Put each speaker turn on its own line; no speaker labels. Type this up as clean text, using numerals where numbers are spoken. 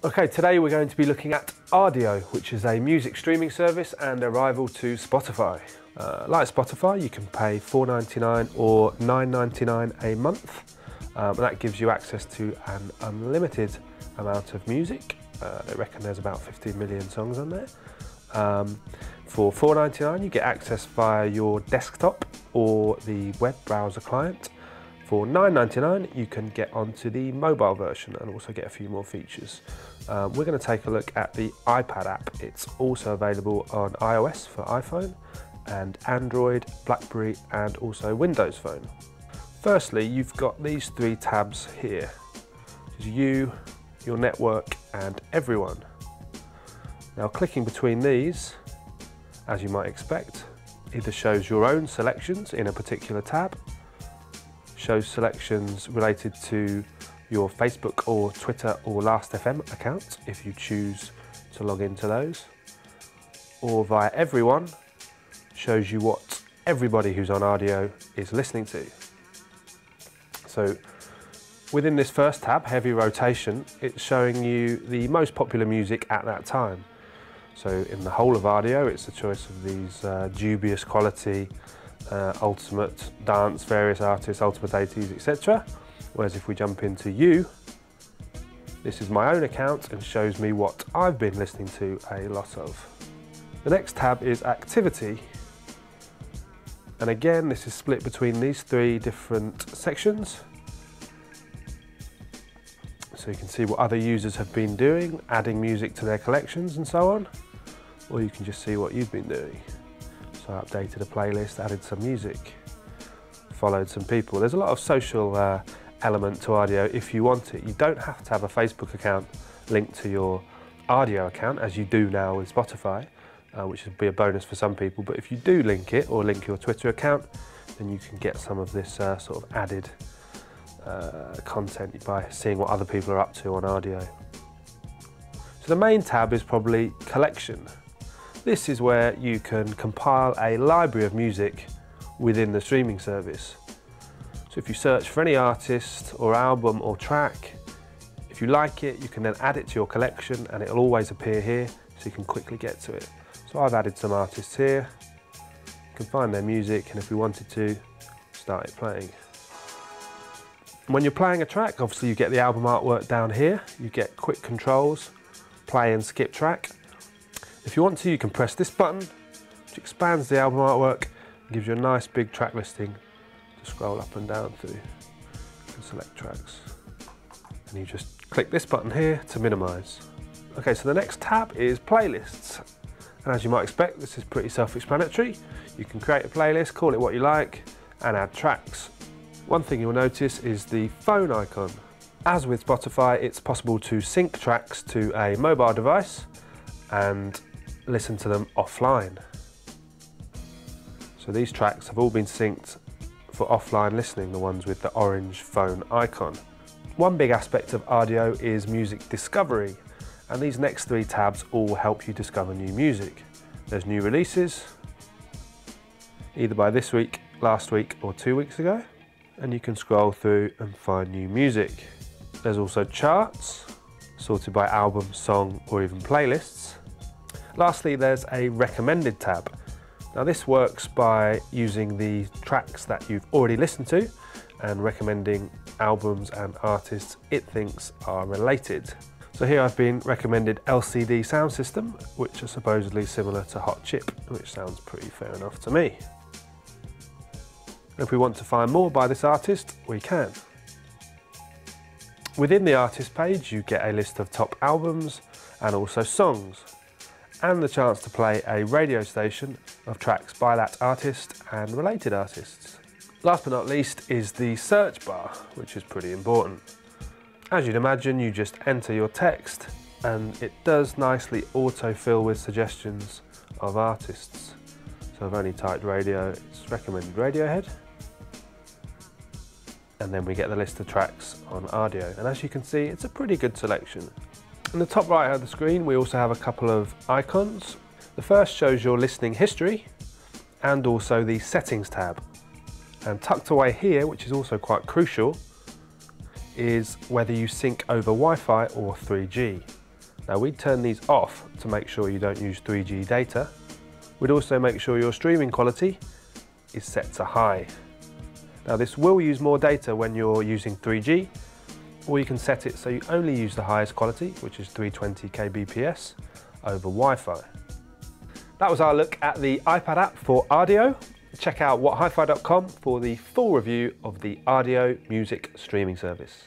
Okay, today we're going to be looking at Rdio, which is a music streaming service and a rival to Spotify. Like Spotify, you can pay $4.99 or $9.99 a month. And that gives you access to an unlimited amount of music. They reckon there's about 15 million songs on there. For $4.99 you get access via your desktop or the web browser client. For $9.99 you can get onto the mobile version and also get a few more features. We're going to take a look at the iPad app. It's also available on iOS for iPhone and Android, BlackBerry and also Windows Phone. Firstly, you've got these three tabs here. This is you, your network and everyone. Now clicking between these, as you might expect, either shows your own selections in a particular tab, shows selections related to your Facebook or Twitter or Last.fm accounts if you choose to log into those, or via everyone, shows you what everybody who's on Rdio is listening to. So within this first tab, heavy rotation, it's showing you the most popular music at that time. So in the whole of Rdio, it's a choice of these dubious quality, ultimate dance, various artists, ultimate 80s, etc. Whereas if we jump into you, this is my own account and shows me what I've been listening to a lot of. The next tab is activity. And again, this is split between these three different sections. So you can see what other users have been doing, adding music to their collections and so on. Or you can just see what you've been doing. So I updated a playlist, added some music, followed some people. There's a lot of social element to Rdio if you want it. You don't have to have a Facebook account linked to your Rdio account as you do now with Spotify, which would be a bonus for some people. But if you do link it or link your Twitter account, then you can get some of this sort of added content by seeing what other people are up to on Rdio. So the main tab is probably collection. This is where you can compile a library of music within the streaming service. So if you search for any artist or album or track, if you like it, you can then add it to your collection and it'll always appear here so you can quickly get to it. So I've added some artists here, you can find their music and if we wanted to, start it playing. When you're playing a track, obviously you get the album artwork down here, you get quick controls, play and skip track. If you want to, you can press this button, which expands the album artwork and gives you a nice big track listing to scroll up and down through. You can select tracks. And you just click this button here to minimize. Okay, so the next tab is playlists. And as you might expect, this is pretty self-explanatory. You can create a playlist, call it what you like, and add tracks. One thing you'll notice is the phone icon. As with Spotify, it's possible to sync tracks to a mobile device and listen to them offline. So these tracks have all been synced for offline listening, the ones with the orange phone icon. One big aspect of Rdio is music discovery, and these next three tabs all help you discover new music. There's new releases, either by this week, last week or 2 weeks ago, and you can scroll through and find new music. There's also charts, sorted by album, song or even playlists. Lastly, there's a recommended tab. Now this works by using the tracks that you've already listened to and recommending albums and artists it thinks are related. So here I've been recommended LCD Sound System, which are supposedly similar to Hot Chip, which sounds pretty fair enough to me. If we want to find more by this artist, we can. Within the artist page, you get a list of top albums and also songs, and the chance to play a radio station of tracks by that artist and related artists. Last but not least is the search bar, which is pretty important. As you'd imagine, you just enter your text and it does nicely autofill with suggestions of artists. So I've only typed radio, it's recommended Radiohead. And then we get the list of tracks on Rdio. And as you can see, it's a pretty good selection. In the top right of the screen, we also have a couple of icons. The first shows your listening history and also the settings tab. And tucked away here, which is also quite crucial, is whether you sync over Wi-Fi or 3G. Now we'd turn these off to make sure you don't use 3G data. We'd also make sure your streaming quality is set to high. Now this will use more data when you're using 3G, or you can set it so you only use the highest quality, which is 320 kbps over Wi-Fi. That was our look at the iPad app for Rdio. Check out whathifi.com for the full review of the Rdio music streaming service.